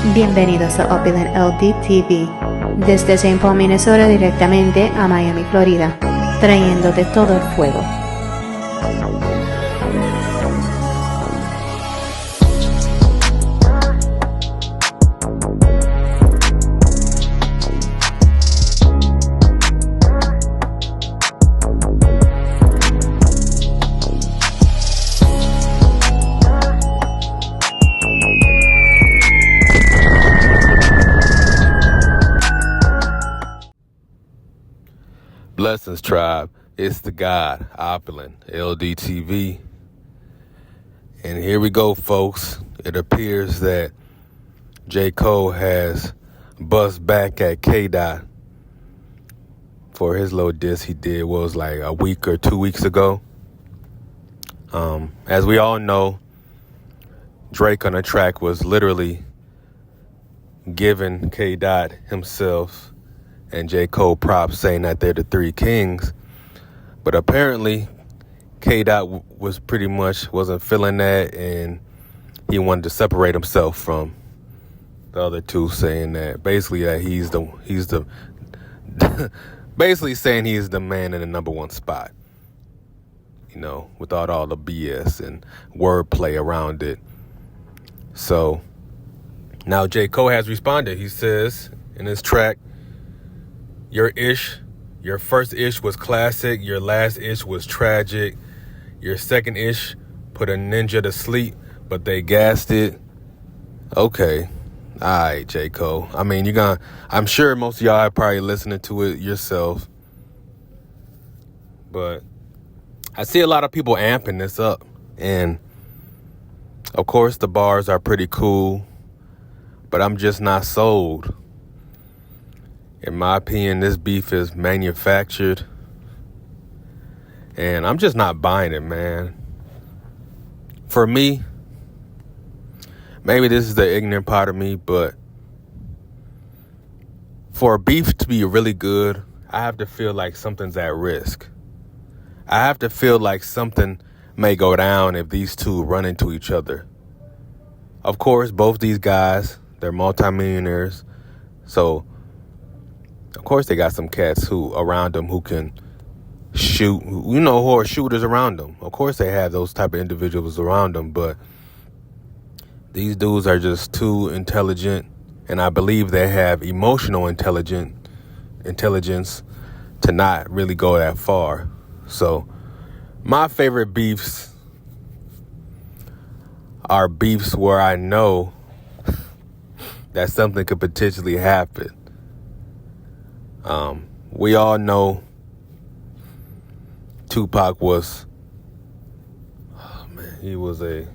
Bienvenidos a Opulent LD TV, desde St. Paul, Minnesota, directamente a Miami, Florida, trayéndote todo el fuego. Blessings, tribe. It's the God, Opulent LDTV. And here we go, folks. It appears that J. Cole has buzzed back at K-Dot for his little diss he did, was like a week or 2 weeks ago. As we all know, Drake on the track was literally giving K-Dot himself and J. Cole props, saying that they're the three kings. But apparently, K-Dot was pretty much wasn't feeling that, and he wanted to separate himself from the other two, saying that basically that he's the basically saying he's the man in the number one spot. You know, without all the BS and wordplay around it. So now J. Cole has responded. He says in his track, Your first ish was classic. Your last ish was tragic. Your second ish put a ninja to sleep, but they gassed it. Okay. All right, J. Cole. I mean, I'm sure most of y'all are probably listening to it yourself. But I see a lot of people amping this up. And of course, the bars are pretty cool, but I'm just not sold. In my opinion, this beef is manufactured, and I'm just not buying it, man. For me, maybe this is the ignorant part of me, but for a beef to be really good, I have to feel like something's at risk. I have to feel like something may go down if these two run into each other. Of course, both these guys, they're multimillionaires, so of course, they got some cats who around them who can shoot, who are shooters around them. Of course, they have those type of individuals around them, but these dudes are just too intelligent, and I believe they have emotional intelligence to not really go that far. So, my favorite beefs are beefs where I know that something could potentially happen. We all know Tupac was, he was a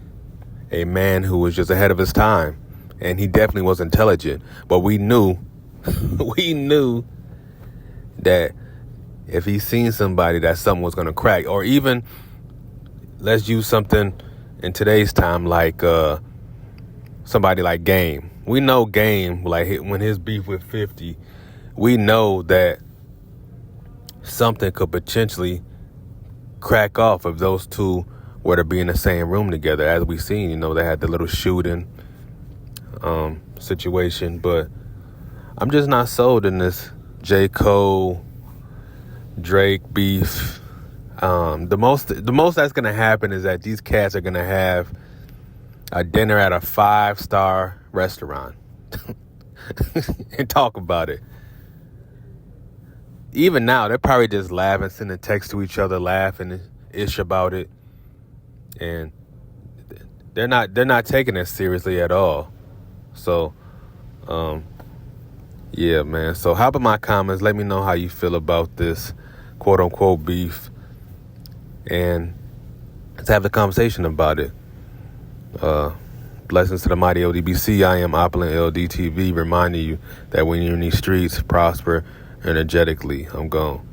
man who was just ahead of his time, and he definitely was intelligent. But we knew that if he seen somebody, that something was going to crack. Or even, let's use something in today's time, like somebody like Game. We know Game, like when his beef with 50, we know that something could potentially crack off if those two were to be in the same room together. As we seen, they had the little shooting situation. But I'm just not sold in this J. Cole, Drake beef. The most that's gonna happen is that these cats are gonna have a dinner at a 5-star restaurant and talk about it. Even now, they're probably just laughing, sending texts to each other, laughing-ish about it. And they're not taking it seriously at all. So, yeah, man. So hop in my comments. Let me know how you feel about this quote-unquote beef. And let's have a conversation about it. Blessings to the mighty LDBC. I am Opulent LDTV, reminding you that when you're in these streets, prosper energetically. I'm gone.